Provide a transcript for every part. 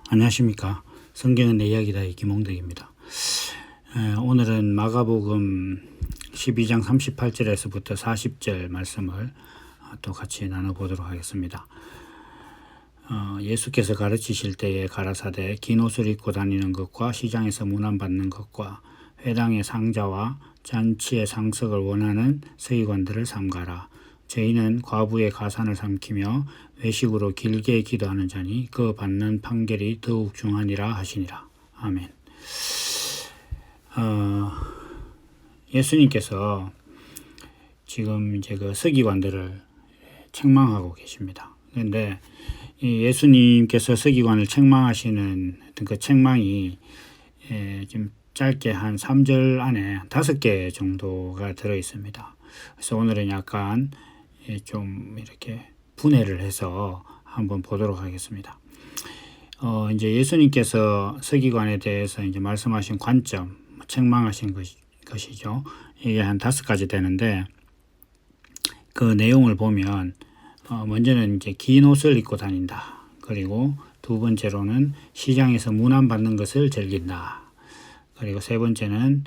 안녕하십니까. 성경은 내 이야기다의 김홍덕입니다. 오늘은 마가복음 12장 38절에서부터 40절 말씀을 또 같이 나눠보도록 하겠습니다. 예수께서 가르치실 때에 가라사대 긴 옷을 입고 다니는 것과 시장에서 문안받는 것과 회당의 상자와 잔치의 상석을 원하는 서기관들을 삼가라. 저희는 과부의 가산을 삼키며 외식으로 길게 기도하는 자니 그 받는 판결이 더욱 중하니라 하시니라. 아멘. 예수님께서 지금 이제 그 서기관들을 책망하고 계십니다. 그런데 예수님께서 서기관을 책망하시는 어떤 그 책망이 좀 짧게 한 3절 안에 5개 정도가 들어 있습니다. 그래서 오늘은 약간 좀 이렇게 분해를 해서 한번 보도록 하겠습니다. 이제 예수님께서 서기관에 대해서 이제 말씀하신 관점, 책망하신 것이죠. 이게 한 5가지 되는데 그 내용을 보면 먼저는 이제 긴 옷을 입고 다닌다. 그리고 두 번째로는 시장에서 문안받는 것을 즐긴다. 그리고 세 번째는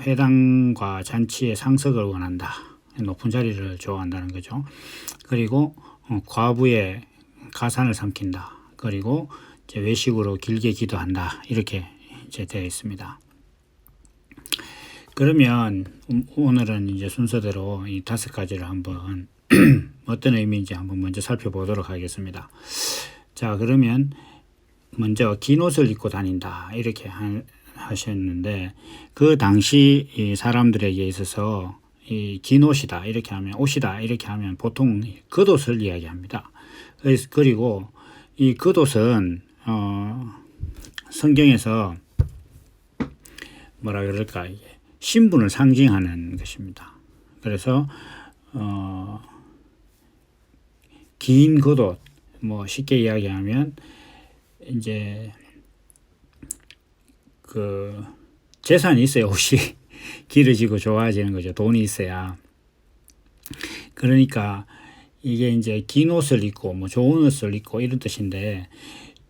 회당과 잔치의 상석을 원한다. 높은 자리를 좋아한다는 거죠. 그리고 과부의 가산을 삼킨다. 그리고 이제 외식으로 길게 기도한다. 이렇게 이제 되어 있습니다. 그러면 오늘은 이제 순서대로 이 5가지를 한번 어떤 의미인지 한번 먼저 살펴보도록 하겠습니다. 자, 그러면 먼저 긴 옷을 입고 다닌다. 이렇게 하셨는데 그 당시 이 사람들에게 있어서 이 긴 옷이다 이렇게 하면 옷이다 이렇게 하면 보통 겉옷을 이야기합니다. 그리고 이 겉옷은 성경에서 뭐라 그럴까 신분을 상징하는 것입니다. 그래서 긴 겉옷 뭐 쉽게 이야기하면 이제 그 재산이 있어야 옷이 길어지고 좋아지는 거죠. 돈이 있어야. 그러니까 이게 이제 긴 옷을 입고 뭐 좋은 옷을 입고 이런 뜻인데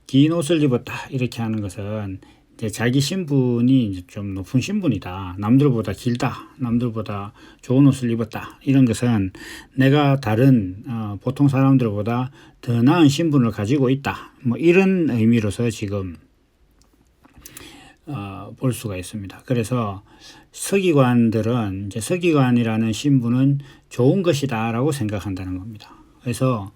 긴 옷을 입었다 이렇게 하는 것은 이제 자기 신분이 이제 좀 높은 신분이다. 남들보다 길다. 남들보다 좋은 옷을 입었다. 이런 것은 내가 다른 보통 사람들보다 더 나은 신분을 가지고 있다. 뭐 이런 의미로서 지금 볼 수가 있습니다. 그래서 서기관들은 이제 서기관이라는 신분은 좋은 것이다라고 생각한다는 겁니다. 그래서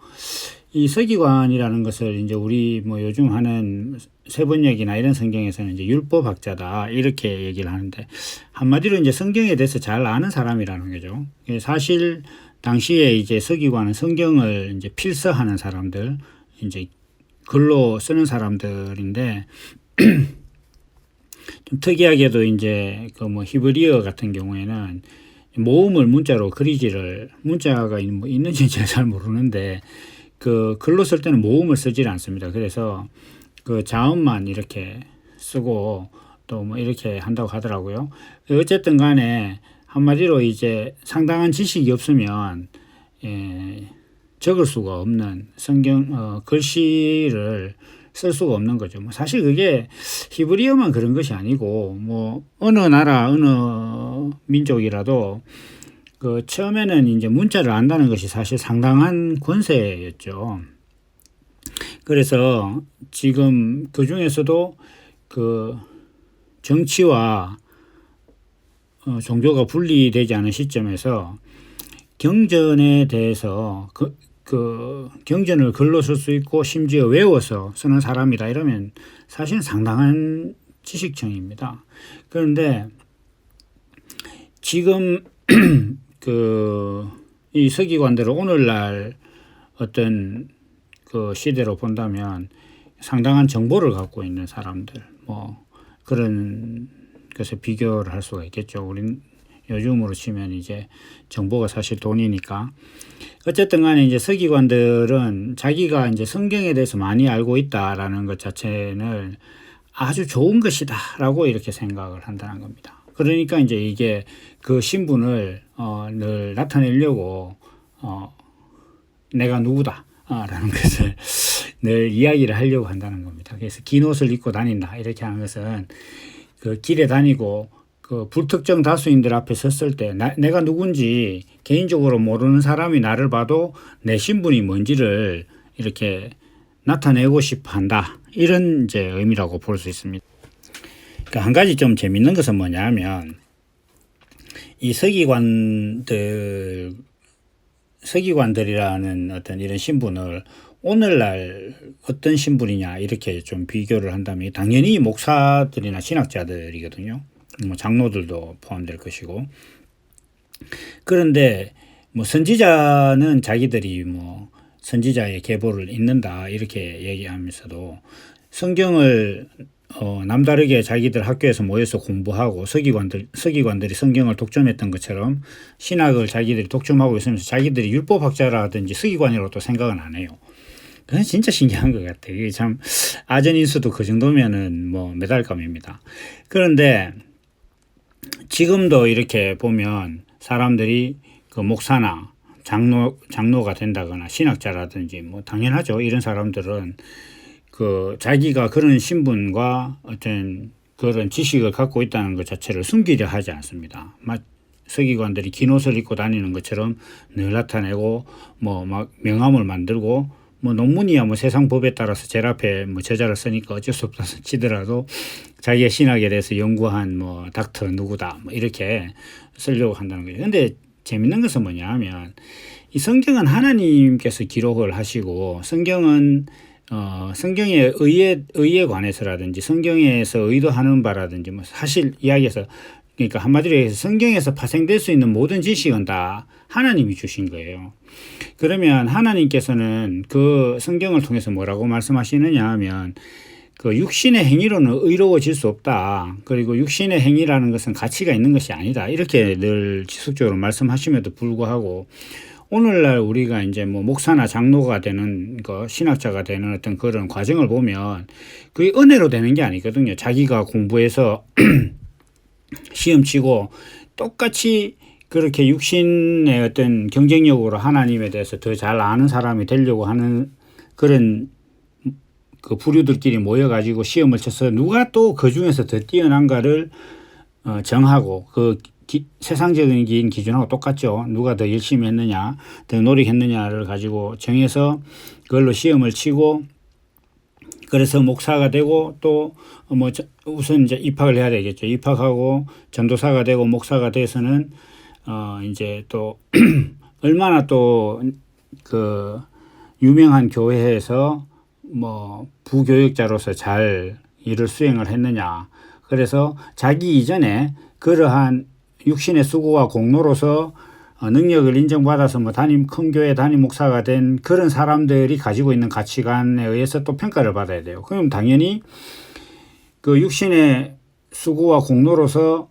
이 서기관이라는 것을 이제 우리 뭐 요즘 하는 세번역이나 이런 성경에서는 이제 율법학자다 이렇게 얘기를 하는데 한마디로 이제 성경에 대해서 잘 아는 사람이라는 거죠. 사실 당시에 이제 서기관은 성경을 이제 필서하는 사람들, 이제 글로 쓰는 사람들인데 좀 특이하게도 이제 그 뭐 히브리어 같은 경우에는 모음을 문자로 문자가 뭐 있는지 제가 잘 모르는데 그 글로 쓸 때는 모음을 쓰질 않습니다. 그래서 그 자음만 이렇게 쓰고 또 뭐 이렇게 한다고 하더라고요. 어쨌든 간에 한마디로 이제 상당한 지식이 없으면 적을 수가 없는 성경 글씨를 쓸 수가 없는 거죠. 뭐 사실 그게 히브리어만 그런 것이 아니고 뭐 어느 나라 어느 민족이라도 그 처음에는 이제 문자를 안다는 것이 사실 상당한 권세였죠. 그래서 지금 그 중에서도 그 정치와 종교가 분리되지 않은 시점에서 경전에 대해서 그 경전을 글로 쓸 수 있고 심지어 외워서 쓰는 사람이다 이러면 사실 상당한 지식층입니다. 그런데 지금 이 서기관들을 오늘날 어떤 그 시대로 본다면 상당한 정보를 갖고 있는 사람들 뭐 그런 것에 비교를 할 수가 있겠죠. 우린 요즘으로 치면 이제 정보가 사실 돈이니까. 어쨌든 간에 이제 서기관들은 자기가 이제 성경에 대해서 많이 알고 있다라는 것 자체는 아주 좋은 것이다라고 이렇게 생각을 한다는 겁니다. 그러니까 이제 이게 그 신분을 늘 나타내려고 내가 누구다라는 것을 늘 이야기를 하려고 한다는 겁니다. 그래서 긴 옷을 입고 다닌다 이렇게 하는 것은 그 길에 다니고 그 불특정 다수인들 앞에 섰을 때 내가 누군지 개인적으로 모르는 사람이 나를 봐도 내 신분이 뭔지를 이렇게 나타내고 싶어 한다. 이런 이제 의미라고 볼 수 있습니다. 그러니까 한 가지 좀 재밌는 것은 뭐냐면 이 서기관들이라는 어떤 이런 신분을 오늘날 어떤 신분이냐 이렇게 좀 비교를 한다면 당연히 목사들이나 신학자들이거든요. 뭐 장로들도 포함될 것이고. 그런데 뭐 선지자는 자기들이 뭐 선지자의 계보를 잇는다 이렇게 얘기하면서도 성경을 남다르게 자기들 학교에서 모여서 공부하고 서기관들이 성경을 독점했던 것처럼 신학을 자기들이 독점하고 있으면서 자기들이 율법학자라든지 서기관이라고 또 생각은 안 해요. 그건 진짜 신기한 것 같아요. 이게 참 아전인수도 그 정도면은 뭐 메달감입니다. 그런데 지금도 이렇게 보면 사람들이 그 목사나 장로가 된다거나 신학자라든지 뭐 당연하죠. 이런 사람들은 그 자기가 그런 신분과 어떤 그런 지식을 갖고 있다는 것 자체를 숨기려 하지 않습니다. 서기관들이 긴 옷을 입고 다니는 것처럼 늘 나타내고 뭐 막 명함을 만들고 뭐 논문이야 뭐 세상 법에 따라서 제일 앞에 뭐 저자를 쓰니까 어쩔 수 없다 치더라도 자기의 신학에 대해서 연구한 뭐 닥터 누구다 뭐 이렇게 쓰려고 한다는 거죠. 근데 재밌는 것은 뭐냐 하면 이 성경은 하나님께서 기록을 하시고 성경은 성경의 의에 관해서라든지 성경에서 의도하는 바라든지 뭐 사실 이야기해서 그러니까 한마디로 해서 성경에서 파생될 수 있는 모든 지식은 다 하나님이 주신 거예요. 그러면 하나님께서는 그 성경을 통해서 뭐라고 말씀하시느냐 하면 그 육신의 행위로는 의로워질 수 없다. 그리고 육신의 행위라는 것은 가치가 있는 것이 아니다. 이렇게 늘 지속적으로 말씀하심에도 불구하고 오늘날 우리가 이제 뭐 목사나 장로가 되는 거 신학자가 되는 어떤 그런 과정을 보면 그게 은혜로 되는 게 아니거든요. 자기가 공부해서 시험 치고 똑같이 그렇게 육신의 어떤 경쟁력으로 하나님에 대해서 더 잘 아는 사람이 되려고 하는 그런 그 부류들끼리 모여가지고 시험을 쳐서 누가 또 그 중에서 더 뛰어난가를 정하고 그 세상적인 기준하고 똑같죠. 누가 더 열심히 했느냐, 더 노력했느냐를 가지고 정해서 그걸로 시험을 치고 그래서 목사가 되고 또 뭐 우선 이제 입학을 해야 되겠죠. 입학하고 전도사가 되고 목사가 돼서는 이제 또 얼마나 또 그 유명한 교회에서 뭐 부교역자로서 잘 일을 수행을 했느냐. 그래서 자기 이전에 그러한 육신의 수고와 공로로서 능력을 인정받아서 뭐 큰 교회 담임 목사가 된 그런 사람들이 가지고 있는 가치관에 의해서 또 평가를 받아야 돼요. 그럼 당연히 그 육신의 수고와 공로로서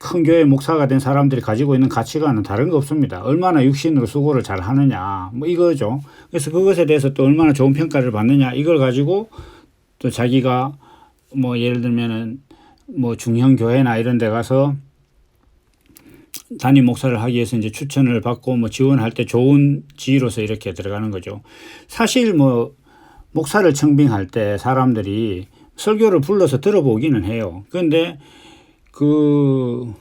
큰 교회 목사가 된 사람들이 가지고 있는 가치관은 다른 거 없습니다. 얼마나 육신으로 수고를 잘 하느냐 뭐 이거죠. 그래서 그것에 대해서 또 얼마나 좋은 평가를 받느냐 이걸 가지고 또 자기가 뭐 예를 들면은 뭐 중형 교회나 이런 데 가서 담임 목사를 하기 위해서 이제 추천을 받고 뭐 지원할 때 좋은 지위로서 이렇게 들어가는 거죠. 사실 뭐 목사를 청빙할 때 사람들이 설교를 불러서 들어보기는 해요. 그런데 그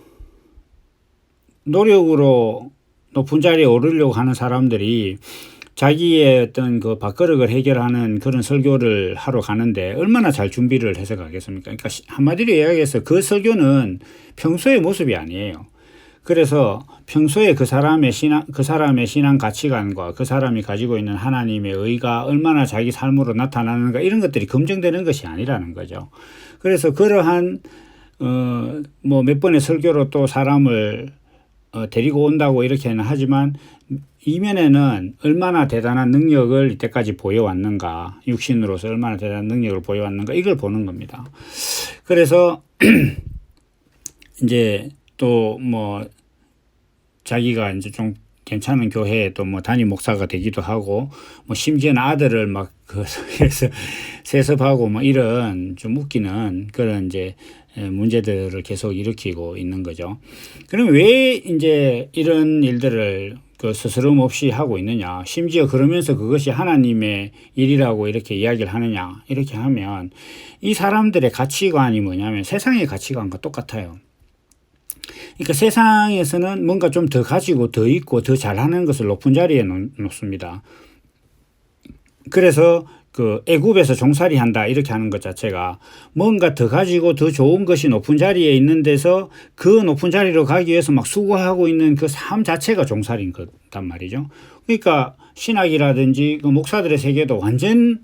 노력으로 높은 자리에 오르려고 하는 사람들이 자기의 어떤 그 밥그릇을 해결하는 그런 설교를 하러 가는데 얼마나 잘 준비를 해서 가겠습니까? 그러니까 한마디로 이야기해서 그 설교는 평소의 모습이 아니에요. 그래서 평소에 그 사람의 신앙 가치관과 그 사람이 가지고 있는 하나님의 의가 얼마나 자기 삶으로 나타나는가 이런 것들이 검증되는 것이 아니라는 거죠. 그래서 그러한 뭐 몇 번의 설교로 또 사람을 데리고 온다고 이렇게는 하지만 이면에는 얼마나 대단한 능력을 이때까지 보여왔는가, 육신으로서 얼마나 대단한 능력을 보여왔는가 이걸 보는 겁니다. 그래서 이제 또 뭐 자기가 이제 좀 괜찮은 교회에 또 뭐 담임 목사가 되기도 하고 뭐 심지어는 아들을 막 그래서 세습하고 뭐 이런 좀 웃기는 그런 이제 문제들을 계속 일으키고 있는 거죠. 그럼 왜 이제 이런 일들을 그 스스럼 없이 하고 있느냐, 심지어 그러면서 그것이 하나님의 일이라고 이렇게 이야기를 하느냐, 이렇게 하면 이 사람들의 가치관이 뭐냐면 세상의 가치관과 똑같아요. 그러니까 세상에서는 뭔가 좀 더 가지고 더 있고 더 잘하는 것을 높은 자리에 놓습니다. 그래서 그 애굽에서 종살이 한다 이렇게 하는 것 자체가 뭔가 더 가지고 더 좋은 것이 높은 자리에 있는 데서 그 높은 자리로 가기 위해서 막 수고하고 있는 그 삶 자체가 종살인 거단 말이죠. 그러니까 신학이라든지 그 목사들의 세계도 완전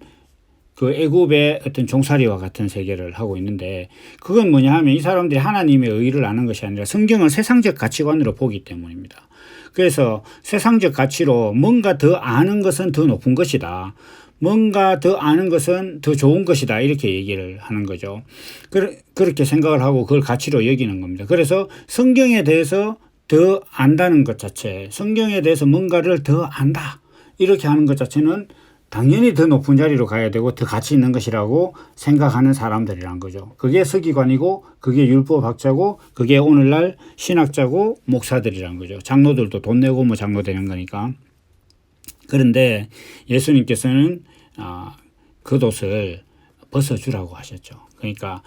그 애굽의 어떤 종살이와 같은 세계를 하고 있는데, 그건 뭐냐 하면 이 사람들이 하나님의 의를 아는 것이 아니라 성경을 세상적 가치관으로 보기 때문입니다. 그래서 세상적 가치로 뭔가 더 아는 것은 더 높은 것이다, 뭔가 더 아는 것은 더 좋은 것이다, 이렇게 얘기를 하는 거죠. 그렇게 생각을 하고 그걸 가치로 여기는 겁니다. 그래서 성경에 대해서 더 안다는 것 자체, 성경에 대해서 뭔가를 더 안다 이렇게 하는 것 자체는 당연히 더 높은 자리로 가야 되고 더 가치 있는 것이라고 생각하는 사람들이란 거죠. 그게 서기관이고 그게 율법학자고 그게 오늘날 신학자고 목사들이란 거죠. 장로들도 돈 내고 뭐 장로 되는 거니까. 그런데 예수님께서는 겉옷을 벗어주라고 하셨죠. 그러니까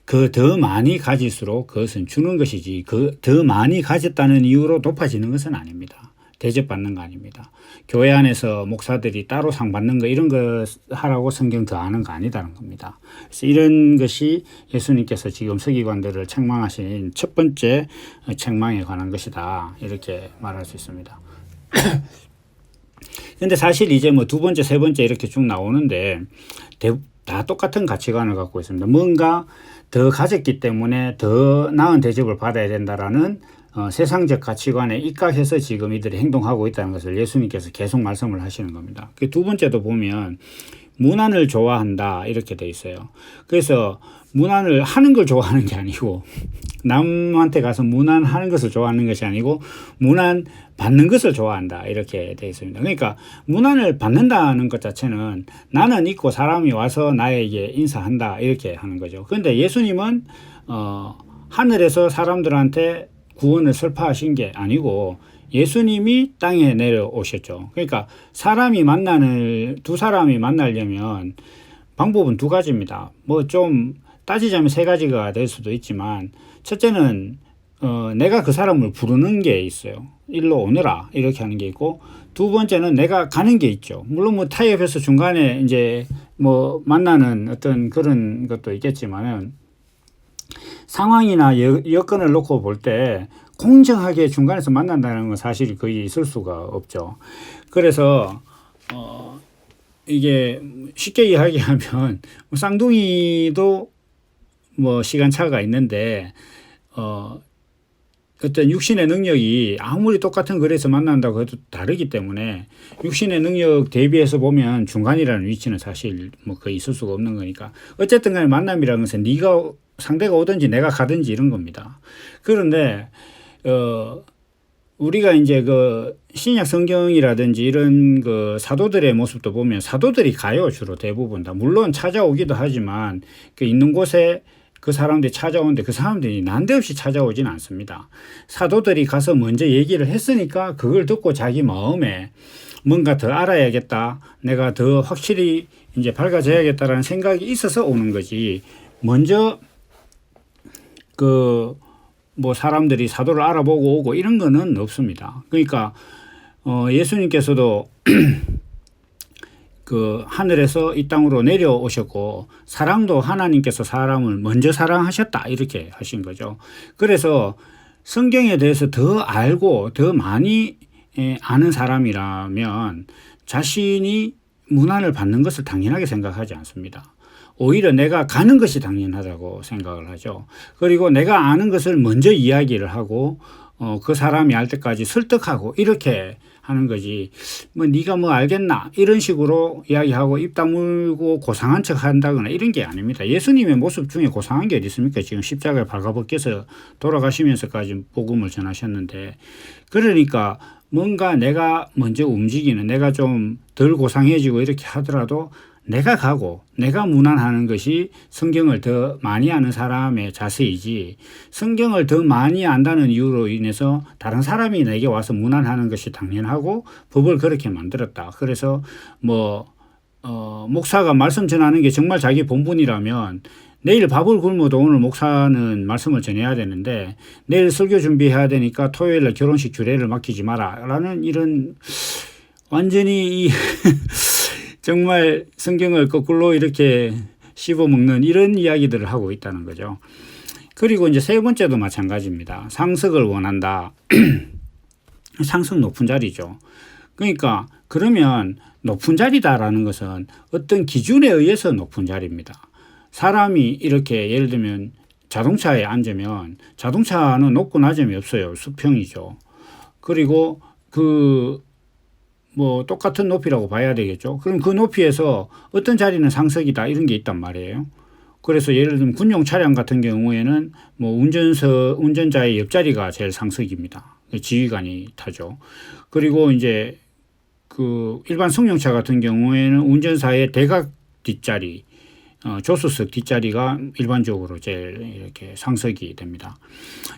그 더 많이 가질수록 그것은 주는 것이지 그 더 많이 가졌다는 이유로 높아지는 것은 아닙니다. 대접받는 거 아닙니다. 교회 안에서 목사들이 따로 상 받는 거 이런 거 하라고 성경 더 아는 거 아니다는 겁니다. 그래서 이런 것이 예수님께서 지금 서기관들을 책망하신 첫 번째 책망에 관한 것이다, 이렇게 말할 수 있습니다. 근데 사실 이제 뭐 두 번째, 세 번째 이렇게 쭉 나오는데 다 똑같은 가치관을 갖고 있습니다. 뭔가 더 가졌기 때문에 더 나은 대접을 받아야 된다라는 세상적 가치관에 입각해서 지금 이들이 행동하고 있다는 것을 예수님께서 계속 말씀을 하시는 겁니다. 그 두 번째도 보면 문안을 좋아한다 이렇게 돼 있어요. 그래서 문안을 하는 걸 좋아하는 게 아니고 남한테 가서 문안하는 것을 좋아하는 것이 아니고 문안 받는 것을 좋아한다 이렇게 돼 있습니다. 그러니까 문안을 받는다는 것 자체는 나는 있고 사람이 와서 나에게 인사한다 이렇게 하는 거죠. 그런데 예수님은 하늘에서 사람들한테 구원을 설파하신 게 아니고 예수님이 땅에 내려오셨죠. 그러니까 두 사람이 만나려면 방법은 두 가지입니다. 뭐 좀 따지자면 세 가지가 될 수도 있지만, 첫째는 내가 그 사람을 부르는 게 있어요. 일로 오너라 이렇게 하는 게 있고, 두 번째는 내가 가는 게 있죠. 물론 뭐 타협해서 중간에 이제 뭐 만나는 어떤 그런 것도 있겠지만은 상황이나 여건을 놓고 볼 때 공정하게 중간에서 만난다는 건 사실 거의 있을 수가 없죠. 그래서 이게 쉽게 이야기하면 쌍둥이도 뭐 시간차가 있는데 어떤 육신의 능력이 아무리 똑같은 거리에서 만난다고 해도 다르기 때문에 육신의 능력 대비해서 보면 중간이라는 위치는 사실 뭐 거의 있을 수가 없는 거니까, 어쨌든 간에 만남이라는 것은 상대가 오든지 내가 가든지 이런 겁니다. 그런데 우리가 이제 그 신약 성경이라든지 이런 그 사도들의 모습도 보면 사도들이 가요. 주로 대부분 다. 물론 찾아오기도 하지만 그 있는 곳에 그 사람들이 찾아오는데 그 사람들이 난데없이 찾아오지는 않습니다. 사도들이 가서 먼저 얘기를 했으니까 그걸 듣고 자기 마음에 뭔가 더 알아야겠다, 내가 더 확실히 이제 밝아져야겠다라는 생각이 있어서 오는 거지, 먼저 뭐 사람들이 사도를 알아보고 오고 이런 거는 없습니다. 그러니까 예수님께서도 그 하늘에서 이 땅으로 내려오셨고 사랑도 하나님께서 사람을 먼저 사랑하셨다 이렇게 하신 거죠. 그래서 성경에 대해서 더 알고 더 많이 아는 사람이라면 자신이 문안을 받는 것을 당연하게 생각하지 않습니다. 오히려 내가 가는 것이 당연하다고 생각을 하죠. 그리고 내가 아는 것을 먼저 이야기를 하고 그 사람이 알 때까지 설득하고 이렇게 하는 거지, 뭐 네가 뭐 알겠나 이런 식으로 이야기하고 입 다물고 고상한 척 한다거나 이런 게 아닙니다. 예수님의 모습 중에 고상한 게 어디 있습니까? 지금 십자가에 발가벗겨서 돌아가시면서까지 복음을 전하셨는데, 그러니까 뭔가 내가 먼저 움직이는, 내가 좀 덜 고상해지고 이렇게 하더라도 내가 가고 내가 문안하는 것이 성경을 더 많이 아는 사람의 자세이지, 성경을 더 많이 안다는 이유로 인해서 다른 사람이 내게 와서 문안하는 것이 당연하고 법을 그렇게 만들었다. 그래서 목사가 말씀 전하는 게 정말 자기 본분이라면 내일 밥을 굶어도 오늘 목사는 말씀을 전해야 되는데 내일 설교 준비해야 되니까 토요일에 결혼식 주례를 맡기지 마라 라는 이런 완전히 정말 성경을 거꾸로 이렇게 씹어먹는 이런 이야기들을 하고 있다는 거죠. 그리고 이제 세 번째도 마찬가지입니다. 상석을 원한다. 상석 높은 자리죠. 그러니까 그러면 높은 자리다라는 것은 어떤 기준에 의해서 높은 자리입니다. 사람이 이렇게 예를 들면 자동차에 앉으면 자동차는 높고 낮음이 없어요. 수평이죠. 그리고 똑같은 높이라고 봐야 되겠죠. 그럼 그 높이에서 어떤 자리는 상석이다 이런 게 있단 말이에요. 그래서 예를 들면 군용 차량 같은 경우에는 운전자의 옆자리가 제일 상석입니다. 지휘관이 타죠. 그리고 이제 일반 승용차 같은 경우에는 운전사의 대각 뒷자리, 조수석 뒷자리가 일반적으로 제일 이렇게 상석이 됩니다.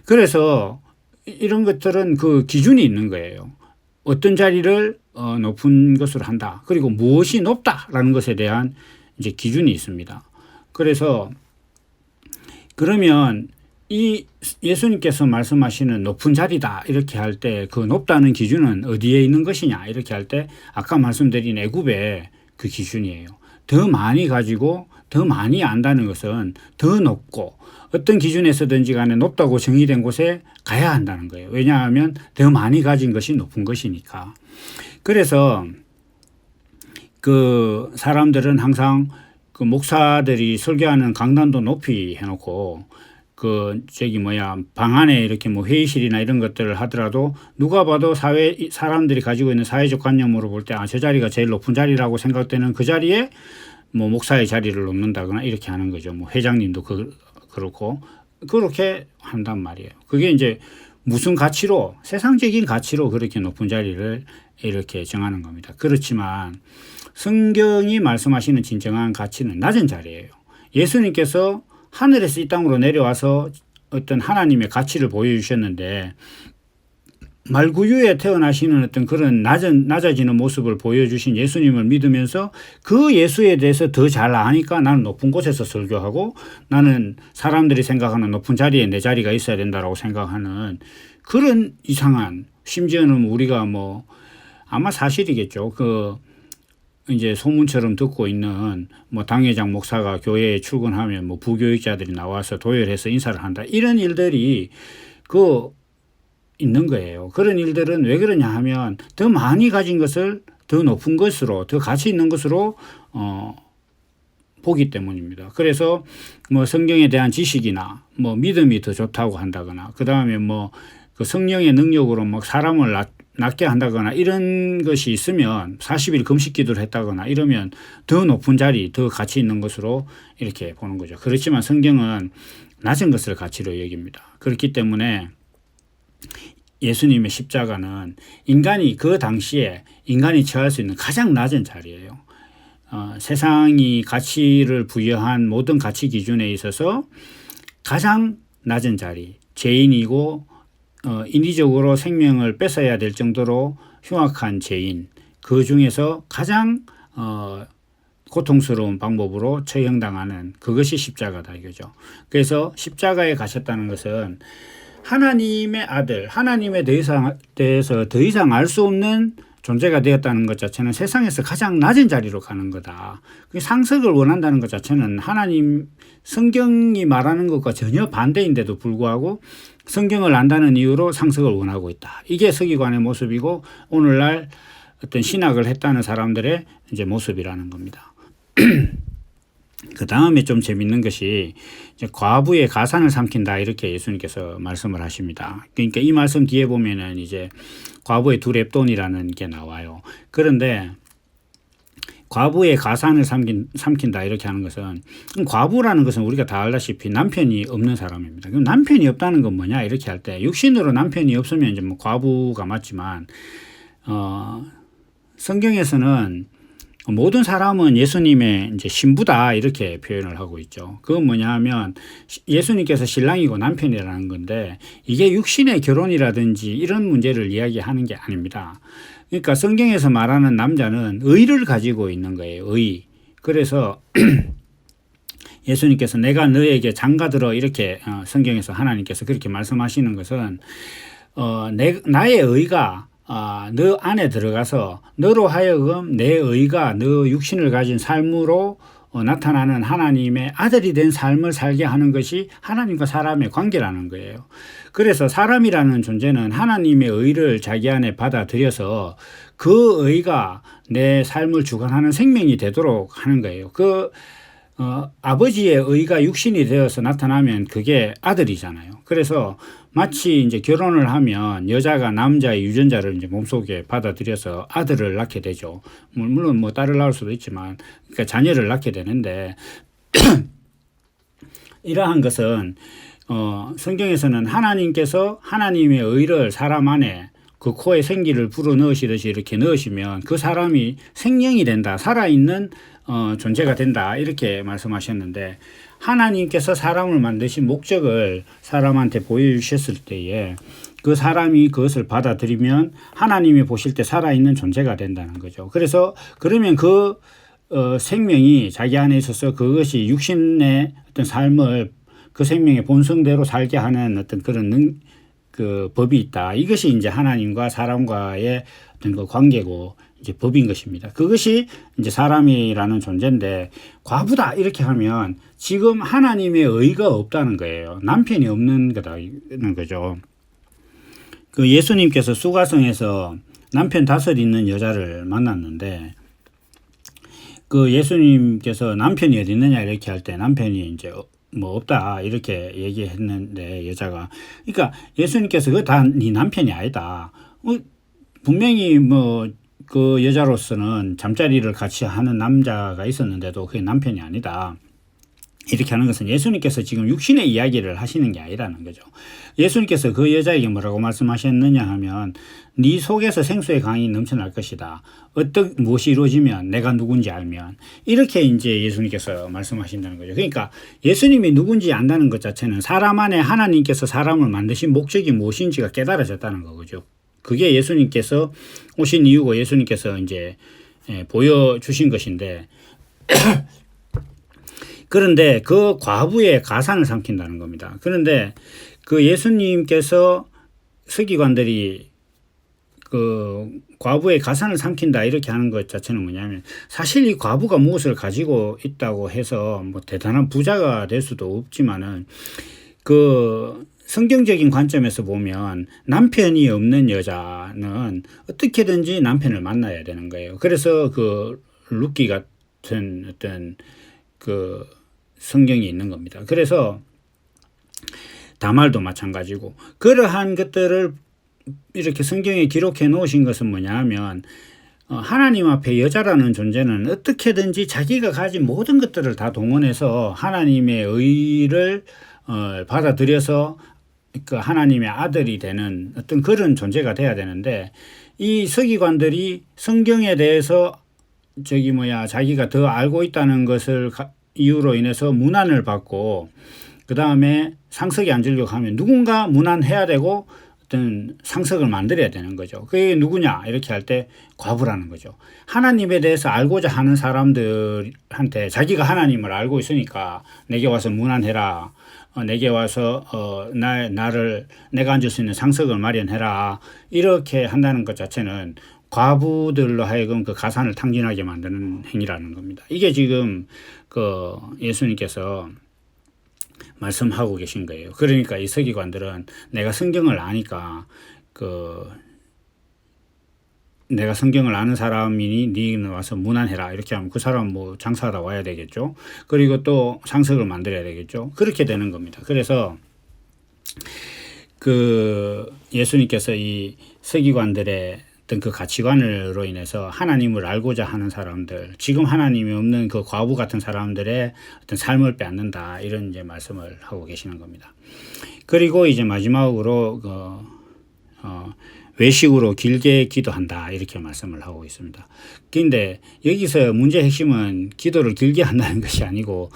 그래서 이런 것들은 그 기준이 있는 거예요. 어떤 자리를 높은 것으로 한다. 그리고 무엇이 높다라는 것에 대한 이제 기준이 있습니다. 그래서 그러면 이 예수님께서 말씀하시는 높은 자리다 이렇게 할 때 그 높다는 기준은 어디에 있는 것이냐 이렇게 할 때 아까 말씀드린 애굽의 그 기준이에요. 더 많이 가지고 더 많이 안다는 것은 더 높고 어떤 기준에서든지 간에 높다고 정의된 곳에 가야 한다는 거예요. 왜냐하면 더 많이 가진 것이 높은 것이니까. 그래서 그 사람들은 항상 그 목사들이 설교하는 강단도 높이 해놓고 방 안에 이렇게 회의실이나 이런 것들을 하더라도 누가 봐도 사람들이 가지고 있는 사회적 관념으로 볼 때 저 자리가 제일 높은 자리라고 생각되는 그 자리에 목사의 자리를 놓는다거나 이렇게 하는 거죠. 회장님도 그렇고 그렇게 한단 말이에요. 그게 이제 무슨 가치로, 세상적인 가치로 그렇게 높은 자리를 이렇게 정하는 겁니다. 그렇지만 성경이 말씀하시는 진정한 가치는 낮은 자리예요. 예수님께서 하늘에서 이 땅으로 내려와서 어떤 하나님의 가치를 보여주셨는데 말구유에 태어나시는 어떤 그런 낮아지는 모습을 보여주신 예수님을 믿으면서 그 예수에 대해서 더 잘 아니까 나는 높은 곳에서 설교하고 나는 사람들이 생각하는 높은 자리에 내 자리가 있어야 된다라고 생각하는 그런 이상한, 심지어는 우리가 아마 사실이겠죠. 이제 소문처럼 듣고 있는 당회장 목사가 교회에 출근하면 부교육자들이 나와서 도열해서 인사를 한다. 이런 일들이 있는 거예요. 그런 일들은 왜 그러냐 하면 더 많이 가진 것을 더 높은 것으로, 더 가치 있는 것으로 보기 때문입니다. 그래서 성경에 대한 지식이나 믿음이 더 좋다고 한다거나 그 다음에 그 성령의 능력으로 사람을 낫게 한다거나 이런 것이 있으면 40일 금식 기도를 했다거나 이러면 더 높은 자리, 더 가치 있는 것으로 이렇게 보는 거죠. 그렇지만 성경은 낮은 것을 가치로 여깁니다. 그렇기 때문에 예수님의 십자가는 그 당시에 인간이 처할 수 있는 가장 낮은 자리예요. 세상이 가치를 부여한 모든 가치 기준에 있어서 가장 낮은 자리, 죄인이고 인위적으로 생명을 뺏어야 될 정도로 흉악한 죄인, 그 중에서 가장 고통스러운 방법으로 처형당하는 그것이 십자가다 이거죠. 그래서 십자가에 가셨다는 것은 하나님의 아들, 하나님에 대해서 더 이상 알 수 없는 존재가 되었다는 것 자체는 세상에서 가장 낮은 자리로 가는 거다. 상석을 원한다는 것 자체는 하나님, 성경이 말하는 것과 전혀 반대인데도 불구하고 성경을 안다는 이유로 상석을 원하고 있다. 이게 서기관의 모습이고 오늘날 어떤 신학을 했다는 사람들의 이제 모습이라는 겁니다. 그 다음에 좀 재밌는 것이 이제 과부의 가산을 삼킨다 이렇게 예수님께서 말씀을 하십니다. 그러니까 이 말씀 뒤에 보면은 이제 과부의 두 렙돈이라는 게 나와요. 그런데 과부의 가산을 삼킨다 이렇게 하는 것은, 과부라는 것은 우리가 다 알다시피 남편이 없는 사람입니다. 그럼 남편이 없다는 건 뭐냐 이렇게 할 때 육신으로 남편이 없으면 이제 과부가 맞지만 성경에서는 모든 사람은 예수님의 이제 신부다 이렇게 표현을 하고 있죠. 그건 뭐냐 하면 예수님께서 신랑이고 남편이라는 건데 이게 육신의 결혼이라든지 이런 문제를 이야기하는 게 아닙니다. 그러니까 성경에서 말하는 남자는 의를 가지고 있는 거예요. 의. 그래서 예수님께서 내가 너에게 장가들어 이렇게 성경에서 하나님께서 그렇게 말씀하시는 것은 나의 의가 너 안에 들어가서 너로 하여금 내 의가 너 육신을 가진 삶으로 나타나는 하나님의 아들이 된 삶을 살게 하는 것이 하나님과 사람의 관계라는 거예요. 그래서 사람이라는 존재는 하나님의 의를 자기 안에 받아들여서 그 의가 내 삶을 주관하는 생명이 되도록 하는 거예요. 아버지의 의가 육신이 되어서 나타나면 그게 아들이잖아요. 그래서 마치 이제 결혼을 하면 여자가 남자의 유전자를 이제 몸속에 받아들여서 아들을 낳게 되죠. 물론 뭐 딸을 낳을 수도 있지만, 그러니까 자녀를 낳게 되는데, 이러한 것은, 성경에서는 하나님께서 하나님의 의를 사람 안에 그 코에 생기를 불어 넣으시듯이 이렇게 넣으시면 그 사람이 생명이 된다, 살아있는 존재가 된다 이렇게 말씀하셨는데 하나님께서 사람을 만드신 목적을 사람한테 보여주셨을 때에 그 사람이 그것을 받아들이면 하나님이 보실 때 살아있는 존재가 된다는 거죠. 그래서 그러면 그 생명이 자기 안에 있어서 그것이 육신의 어떤 삶을 그 생명의 본성대로 살게 하는 어떤 그런 그 법이 있다. 이것이 이제 하나님과 사람과의 어떤 그 관계고 이제 법인 것입니다. 그것이 이제 사람이라는 존재인데 과부다 이렇게 하면 지금 하나님의 의가 없다는 거예요. 남편이 없는 거다는 거죠. 그 예수님께서 수가성에서 남편 5 있는 여자를 만났는데 그 예수님께서 남편이 어디 있느냐 이렇게 할 때 남편이 이제 뭐 없다 이렇게 얘기했는데 여자가 그러니까 예수님께서 그거 다 네 남편이 아니다. 분명히 뭐 그 여자로서는 잠자리를 같이 하는 남자가 있었는데도 그게 남편이 아니다. 이렇게 하는 것은 예수님께서 지금 육신의 이야기를 하시는 게 아니라는 거죠. 예수님께서 그 여자에게 뭐라고 말씀하셨느냐 하면 네 속에서 생수의 강이 넘쳐날 것이다. 무엇이 이루어지면 내가 누군지 알면 이렇게 이제 예수님께서 말씀하신다는 거죠. 그러니까 예수님이 누군지 안다는 것 자체는 사람 안에 하나님께서 사람을 만드신 목적이 무엇인지가 깨달아졌다는 거죠. 그게 예수님께서 오신 이유고 예수님께서 이제 보여주신 것인데 그런데 그 과부의 가산을 삼킨다는 겁니다. 그런데 그 예수님께서 서기관들이 그 과부의 가산을 삼킨다 이렇게 하는 것 자체는 뭐냐면 사실 이 과부가 무엇을 가지고 있다고 해서 뭐 대단한 부자가 될 수도 없지만은 그 성경적인 관점에서 보면 남편이 없는 여자는 어떻게든지 남편을 만나야 되는 거예요. 그래서 그 룻기 같은 어떤 그 성경이 있는 겁니다. 그래서 다말도 마찬가지고 그러한 것들을 이렇게 성경에 기록해 놓으신 것은 뭐냐 하면 하나님 앞에 여자라는 존재는 어떻게든지 자기가 가진 모든 것들을 다 동원해서 하나님의 의를 받아들여서 그 하나님의 아들이 되는 어떤 그런 존재가 돼야 되는데 이 서기관들이 성경에 대해서 자기가 더 알고 있다는 것을 이유로 인해서 문안을 받고 그 다음에 상석에 앉으려고 하면 누군가 문안해야 되고 어떤 상석을 만들어야 되는 거죠. 그게 누구냐 이렇게 할 때 과부라는 거죠. 하나님에 대해서 알고자 하는 사람들한테 자기가 하나님을 알고 있으니까 내게 와서 문안해라. 내게 와서 내가 앉을 수 있는 상석을 마련해라. 이렇게 한다는 것 자체는 과부들로 하여금 그 가산을 탕진하게 만드는 행위라는 겁니다. 이게 지금 그 예수님께서 말씀하고 계신 거예요. 그러니까 이 서기관들은 내가 성경을 아니까 내가 성경을 아는 사람이니 니는 와서 문안해라 이렇게 하면 그 사람 뭐 장사하다 와야 되겠죠. 그리고 또 상석을 만들어야 되겠죠. 그렇게 되는 겁니다. 그래서 그 예수님께서 이 서기관들의 어떤 그 가치관으로 인해서 하나님을 알고자 하는 사람들, 지금 하나님이 없는 그 과부 같은 사람들의 어떤 삶을 빼앗는다 이런 이제 말씀을 하고 계시는 겁니다. 그리고 이제 마지막으로 외식으로 길게 기도한다 이렇게 말씀을 하고 있습니다. 그런데 여기서 문제의 핵심은 기도를 길게 한다는 것이 아니고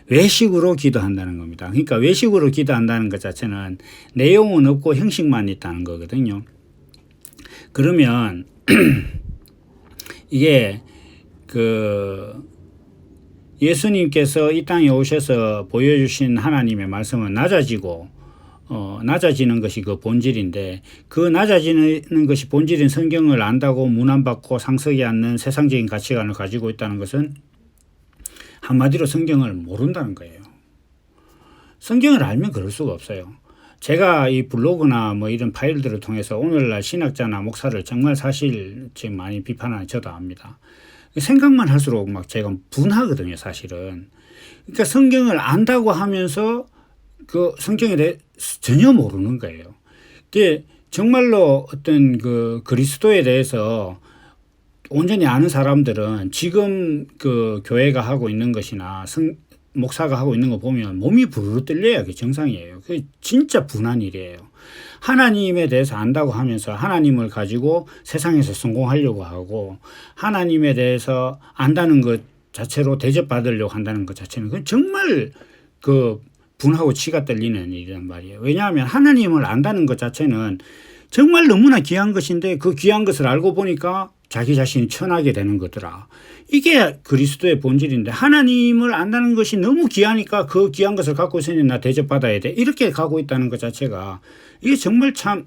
외식으로 기도한다는 겁니다. 그러니까 외식으로 기도한다는 것 자체는 내용은 없고 형식만 있다는 거거든요. 그러면 이게 예수님께서 이 땅에 오셔서 보여주신 하나님의 말씀은 낮아지는 것이 그 본질인데, 그 낮아지는 것이 본질인 성경을 안다고 문안받고 상석이 않는 세상적인 가치관을 가지고 있다는 것은 한마디로 성경을 모른다는 거예요. 성경을 알면 그럴 수가 없어요. 제가 이 블로그나 뭐 이런 파일들을 통해서 오늘날 신학자나 목사를 정말 사실 지금 많이 비판하는 저도 압니다. 생각만 할수록 막 제가 분하거든요, 사실은. 그러니까 성경을 안다고 하면서 그 성경에 대해 전혀 모르는 거예요. 이게 정말로 어떤 그리스도에 대해서 온전히 아는 사람들은 지금 그 교회가 하고 있는 것이나 목사가 하고 있는 거 보면 몸이 부르르 떨려야 그게 정상이에요. 그게 진짜 분한 일이에요. 하나님에 대해서 안다고 하면서 하나님을 가지고 세상에서 성공하려고 하고, 하나님에 대해서 안다는 것 자체로 대접받으려고 한다는 것 자체는 그건 정말 분하고 치가 떨리는 일이란 말이에요. 왜냐하면 하나님을 안다는 것 자체는 정말 너무나 귀한 것인데, 그 귀한 것을 알고 보니까 자기 자신이 천하게 되는 거더라. 이게 그리스도의 본질인데, 하나님을 안다는 것이 너무 귀하니까 그 귀한 것을 갖고 있으니 나 대접받아야 돼, 이렇게 가고 있다는 것 자체가 이게 정말 참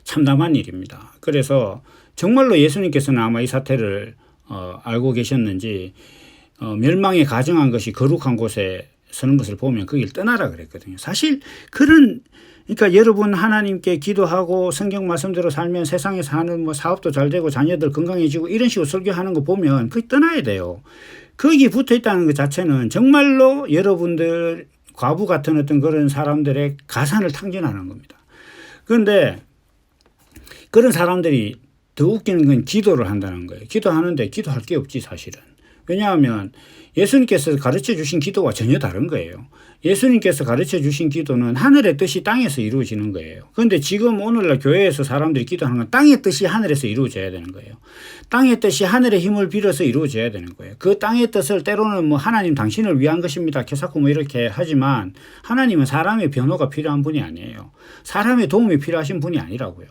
참담한 일입니다. 그래서 정말로 예수님께서는 아마 이 사태를 알고 계셨는지 멸망에 가정한 것이 거룩한 곳에 서는 것을 보면 그 길 떠나라 그랬거든요. 사실 그러니까 여러분 하나님께 기도하고 성경 말씀대로 살면 세상에서 하는 뭐 사업도 잘 되고 자녀들 건강해지고 이런 식으로 설교하는 거 보면 그게 떠나야 돼요. 거기 붙어 있다는 것 자체는 정말로 여러분들 과부 같은 어떤 그런 사람들의 가산을 탕진하는 겁니다. 그런데 그런 사람들이 더 웃기는 건 기도를 한다는 거예요. 기도하는데 기도할 게 없지 사실은. 왜냐하면 예수님께서 가르쳐 주신 기도와 전혀 다른 거예요. 예수님께서 가르쳐 주신 기도는 하늘의 뜻이 땅에서 이루어지는 거예요. 그런데 지금 오늘날 교회에서 사람들이 기도하는 건 땅의 뜻이 하늘에서 이루어져야 되는 거예요. 땅의 뜻이 하늘의 힘을 빌어서 이루어져야 되는 거예요. 그 땅의 뜻을 때로는 뭐 하나님 당신을 위한 것입니다, 개사코 뭐 이렇게 하지만, 하나님은 사람의 변호가 필요한 분이 아니에요. 사람의 도움이 필요하신 분이 아니라고요.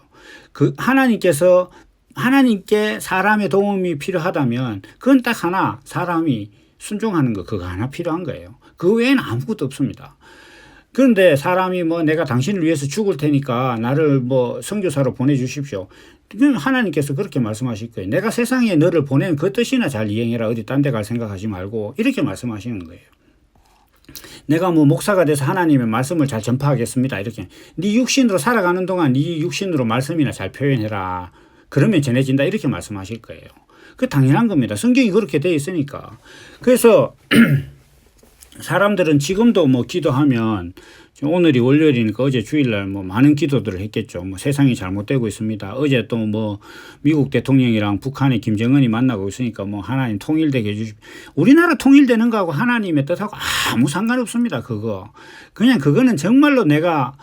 하나님께 사람의 도움이 필요하다면 그건 딱 하나, 사람이 순종하는 거, 그거 하나 필요한 거예요. 그 외에는 아무것도 없습니다. 그런데 사람이 뭐 내가 당신을 위해서 죽을 테니까 나를 뭐 선교사로 보내주십시오. 하나님께서 그렇게 말씀하실 거예요. 내가 세상에 너를 보낸 그 뜻이나 잘 이행해라. 어디 딴 데 갈 생각하지 말고, 이렇게 말씀하시는 거예요. 내가 뭐 목사가 돼서 하나님의 말씀을 잘 전파하겠습니다, 이렇게. 네 육신으로 살아가는 동안 네 육신으로 말씀이나 잘 표현해라. 그러면 전해진다, 이렇게 말씀하실 거예요. 그 당연한 겁니다. 성경이 그렇게 되어 있으니까. 그래서 사람들은 지금도 뭐 기도하면, 오늘이 월요일이니까 어제 주일날 뭐 많은 기도들을 했겠죠. 뭐 세상이 잘못되고 있습니다. 어제 또 뭐 미국 대통령이랑 북한의 김정은이 만나고 있으니까 뭐 하나님 통일되게 해주십시오. 우리나라 통일되는 거하고 하나님의 뜻하고 아무 상관없습니다. 그냥 그거는 정말로 내가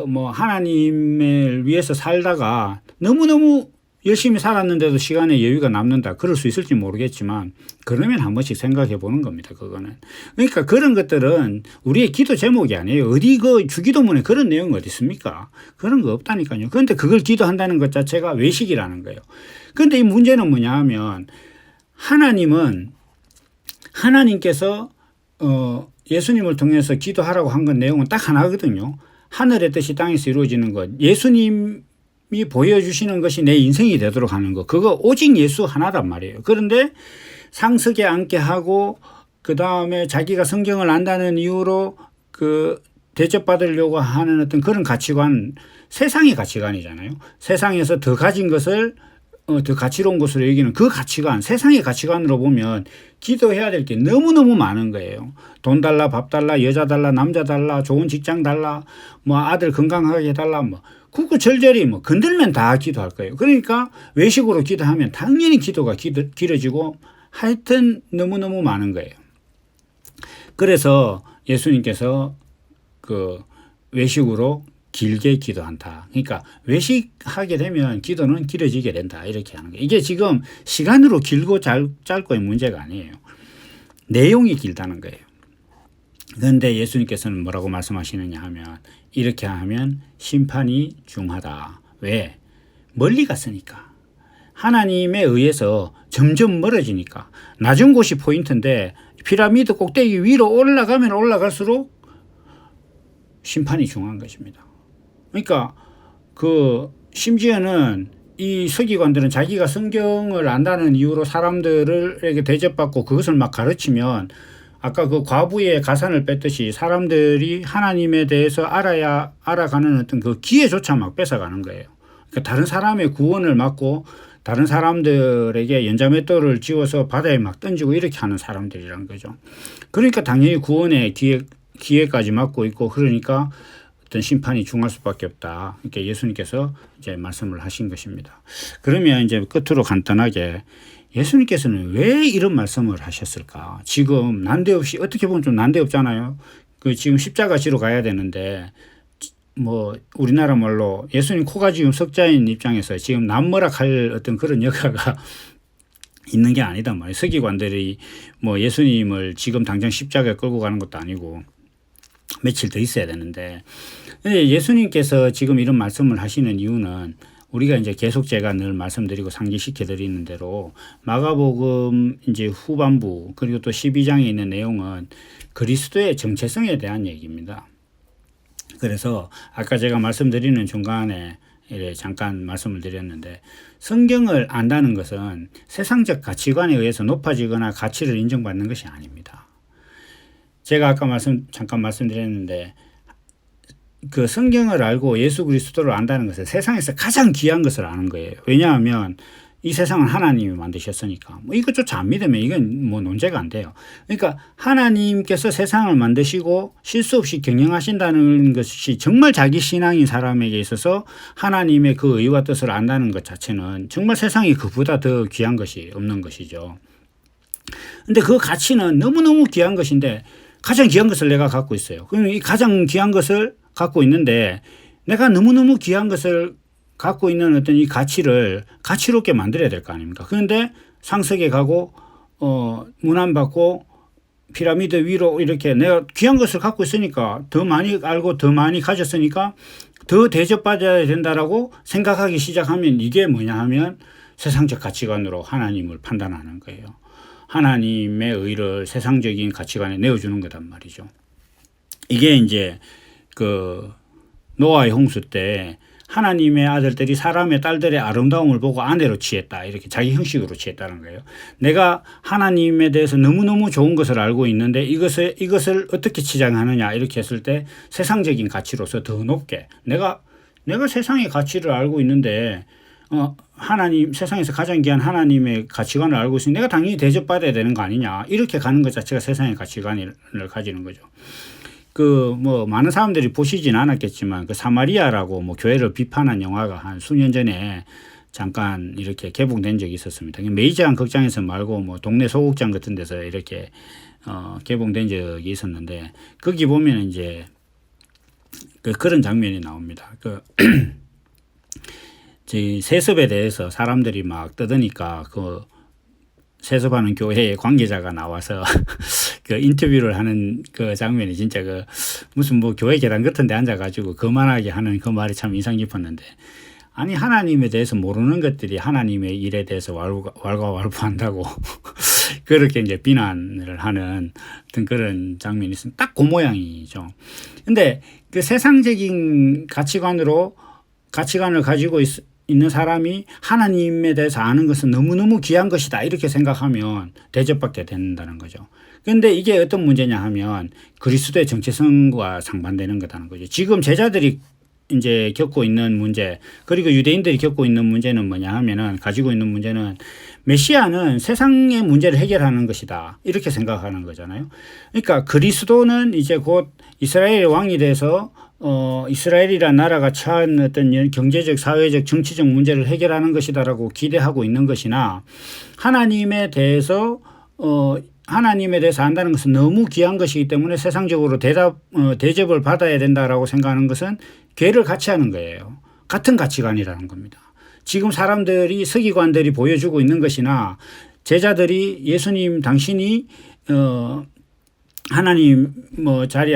뭐 하나님을 위해서 살다가 너무너무 열심히 살았는데도 시간에 여유가 남는다, 그럴 수 있을지 모르겠지만, 그러면 한 번씩 생각해 보는 겁니다. 그거는. 그러니까 그런 것들은 우리의 기도 제목이 아니에요. 어디 주기도문에 그런 내용 어디 있습니까? 그런 거 없다니까요. 그런데 그걸 기도한다는 것 자체가 외식이라는 거예요. 그런데 이 문제는 뭐냐 하면, 하나님께서 예수님을 통해서 기도하라고 한 건 내용은 딱 하나거든요. 하늘의 뜻이 땅에서 이루어지는 것. 예수님이 보여주시는 것이 내 인생이 되도록 하는 거. 그거 오직 예수 하나란 말이에요. 그런데 상석에 앉게 하고, 그 다음에 자기가 성경을 안다는 이유로 대접받으려고 하는 어떤 그런 가치관, 세상의 가치관이잖아요. 세상에서 더 가진 것을 더 가치로운 것으로 여기는 그 가치관, 세상의 가치관으로 보면 기도해야 될 게 너무너무 많은 거예요. 돈 달라, 밥 달라, 여자 달라, 남자 달라, 좋은 직장 달라, 뭐 아들 건강하게 해달라, 뭐 구구절절히 뭐 건들면 다 기도할 거예요. 그러니까 외식으로 기도하면 당연히 기도가 길어지고, 하여튼 너무너무 많은 거예요. 그래서 예수님께서 외식으로 길게 기도한다. 그러니까 외식하게 되면 기도는 길어지게 된다. 이렇게 하는 거예요. 이게 지금 시간으로 길고 짧고의 문제가 아니에요. 내용이 길다는 거예요. 그런데 예수님께서는 뭐라고 말씀하시느냐 하면 이렇게 하면 심판이 중하다. 왜? 멀리 갔으니까. 하나님에 의해서 점점 멀어지니까. 낮은 곳이 포인트인데 피라미드 꼭대기 위로 올라가면 올라갈수록 심판이 중한 것입니다. 그러니까 심지어는 이 서기관들은 자기가 성경을 안다는 이유로 사람들에게 대접받고 그것을 막 가르치면 아까 그 과부의 가산을 뺐듯이 사람들이 하나님에 대해서 알아가는 어떤 그 기회조차 막 뺏어가는 거예요. 그러니까 다른 사람의 구원을 막고 다른 사람들에게 연자맷돌을 쥐어서 바다에 막 던지고 이렇게 하는 사람들이란 거죠. 그러니까 당연히 구원의 기회까지 막고 있고 그러니까 어떤 심판이 중할 수밖에 없다. 이렇게 예수님께서 이제 말씀을 하신 것입니다. 그러면 이제 끝으로 간단하게 예수님께서는 왜 이런 말씀을 하셨을까? 지금 난데없이 어떻게 보면 좀 난데없잖아요. 지금 십자가 지러 가야 되는데 뭐 우리나라 말로 예수님 코가 지금 석자인 입장에서 지금 남머락할 어떤 그런 여가가 있는 게 아니다 말이에요. 서기관들이 뭐 예수님을 지금 당장 십자가에 끌고 가는 것도 아니고 며칠 더 있어야 되는데 예수님께서 지금 이런 말씀을 하시는 이유는 우리가 이제 계속 제가 늘 말씀드리고 상기시켜 드리는 대로 마가복음 이제 후반부 그리고 또 12장에 있는 내용은 그리스도의 정체성에 대한 얘기입니다. 그래서 아까 제가 말씀드리는 중간에 잠깐 말씀을 드렸는데 성경을 안다는 것은 세상적 가치관에 의해서 높아지거나 가치를 인정받는 것이 아닙니다. 제가 아까 잠깐 말씀드렸는데 그 성경을 알고 예수 그리스도를 안다는 것은 세상에서 가장 귀한 것을 아는 거예요. 왜냐하면 이 세상은 하나님이 만드셨으니까. 뭐 이것조차 안 믿으면 이건 뭐 논제가 안 돼요. 그러니까 하나님께서 세상을 만드시고 실수 없이 경영하신다는 것이 정말 자기 신앙인 사람에게 있어서 하나님의 그 의와 뜻을 안다는 것 자체는 정말 세상에 그보다 더 귀한 것이 없는 것이죠. 근데 그 가치는 너무너무 귀한 것인데 가장 귀한 것을 내가 갖고 있어요. 그럼 이 가장 귀한 것을 갖고 있는데 내가 너무너무 귀한 것을 갖고 있는 어떤 이 가치를 가치롭게 만들어야 될 거 아닙니까? 그런데 상석에 가고 문안 받고 피라미드 위로 이렇게 내가 귀한 것을 갖고 있으니까 더 많이 알고 더 많이 가졌으니까 더 대접받아야 된다라고 생각하기 시작하면 이게 뭐냐 하면 세상적 가치관으로 하나님을 판단하는 거예요. 하나님의 의를 세상적인 가치관에 내어주는 거단 말이죠. 이게 이제 그 노아의 홍수 때 하나님의 아들들이 사람의 딸들의 아름다움을 보고 아내로 취했다. 이렇게 자기 형식으로 취했다는 거예요. 내가 하나님에 대해서 너무너무 좋은 것을 알고 있는데 이것을 어떻게 치장하느냐 이렇게 했을 때 세상적인 가치로서 더 높게 내가 세상의 가치를 알고 있는데 하나님 세상에서 가장 귀한 하나님의 가치관을 알고 있으니 내가 당연히 대접받아야 되는 거 아니냐 이렇게 가는 것 자체가 세상의 가치관을 가지는 거죠. 뭐 많은 사람들이 보시진 않았겠지만 그 사마리아라고 뭐 교회를 비판한 영화가 한 수년 전에 잠깐 이렇게 개봉된 적이 있었습니다. 메이저한 극장에서 말고 뭐 동네 소극장 같은 데서 이렇게 개봉된 적이 있었는데 거기 보면 이제 그런 장면이 나옵니다. 세습에 대해서 사람들이 막 떠드니까 세습하는 교회의 관계자가 나와서 그 인터뷰를 하는 그 장면이 진짜 무슨 뭐 교회 계단 같은 데 앉아가지고 거만하게 하는 그 말이 참 인상 깊었는데 아니 하나님에 대해서 모르는 것들이 하나님의 일에 대해서 왈가왈부한다고 그렇게 이제 비난을 하는 어떤 그런 장면이 있으면 딱 그 모양이죠. 근데 그 세상적인 가치관을 가지고 있는 사람이 하나님에 대해서 아는 것은 너무너무 귀한 것이다 이렇게 생각하면 대접받게 된다는 거죠. 그런데 이게 어떤 문제냐 하면 그리스도의 정체성과 상반되는 거다는 거죠. 지금 제자들이 이제 겪고 있는 문제 그리고 유대인들이 겪고 있는 문제는 뭐냐 하면은 가지고 있는 문제는 메시아는 세상의 문제를 해결하는 것이다 이렇게 생각하는 거잖아요. 그러니까 그리스도는 이제 곧 이스라엘의 왕이 돼서 이스라엘이라는 나라가 처한 어떤 경제적, 사회적, 정치적 문제를 해결하는 것이다라고 기대하고 있는 것이나 하나님에 대해서 하나님에 대해서 안다는 것은 너무 귀한 것이기 때문에 세상적으로 대접을 받아야 된다라고 생각하는 것은 괴를 같이 하는 거예요. 같은 가치관이라는 겁니다. 지금 사람들이 서기관들이 보여주고 있는 것이나 제자들이 예수님 당신이 하나님 자리에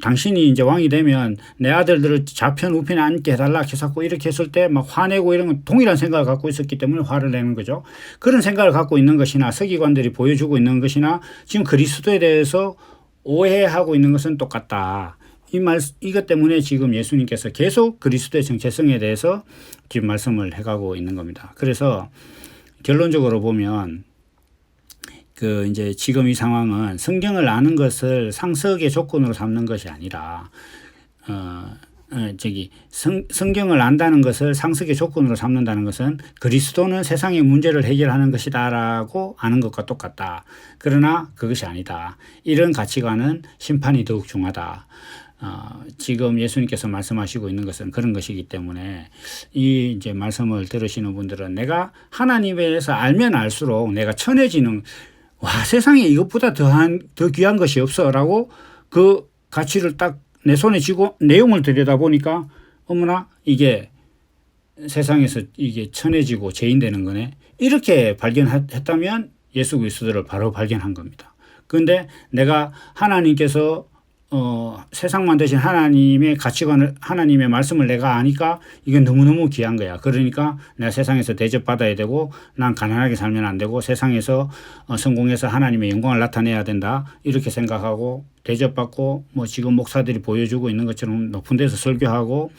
당신이 이제 왕이 되면 내 아들들을 좌편 우편에 앉게 해달라 해서 이렇게 했을 때 막 화내고 이런 건 동일한 생각을 갖고 있었기 때문에 화를 내는 거죠. 그런 생각을 갖고 있는 것이나 서기관들이 보여주고 있는 것이나 지금 그리스도에 대해서 오해하고 있는 것은 똑같다. 이것 때문에 지금 예수님께서 계속 그리스도의 정체성에 대해서 지금 말씀을 해가고 있는 겁니다. 그래서 결론적으로 보면 이제 지금 이 상황은 성경을 아는 것을 상석의 조건으로 삼는 것이 아니라, 성경을 안다는 것을 상석의 조건으로 삼는다는 것은 그리스도는 세상의 문제를 해결하는 것이다라고 아는 것과 똑같다. 그러나 그것이 아니다. 이런 가치관은 심판이 더욱 중하다. 지금 예수님께서 말씀하시고 있는 것은 그런 것이기 때문에 이 이제 말씀을 들으시는 분들은 내가 하나님에 대해서 알면 알수록 내가 천해지는 세상에 이것보다 더 귀한 것이 없어라고 그 가치를 딱 내 손에 쥐고 내용을 들여다보니까 어머나 이게 세상에서 이게 천해지고 죄인 되는 거네. 이렇게 발견했다면 예수 그리스도를 바로 발견한 겁니다. 그런데 내가 하나님께서 세상 만드신 하나님의 가치관을, 하나님의 말씀을 내가 아니까 이건 너무너무 귀한 거야. 그러니까 내가 세상에서 대접받아야 되고 난 가난하게 살면 안 되고 세상에서 성공해서 하나님의 영광을 나타내야 된다. 이렇게 생각하고 대접받고 지금 목사들이 보여주고 있는 것처럼 높은 데서 설교하고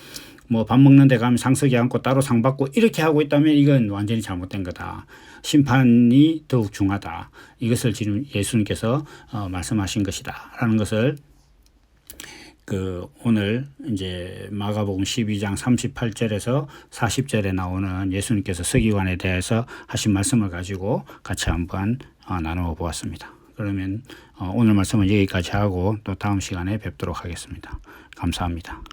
밥 먹는 데 가면 상석에 앉고 따로 상 받고 이렇게 하고 있다면 이건 완전히 잘못된 거다. 심판이 더욱 중하다. 이것을 지금 예수님께서 말씀하신 것이다. 라는 것을 오늘 이제 마가복음 12장 38절에서 40절에 나오는 예수님께서 서기관에 대해서 하신 말씀을 가지고 같이 한번 나누어 보았습니다. 그러면 오늘 말씀은 여기까지 하고 또 다음 시간에 뵙도록 하겠습니다. 감사합니다.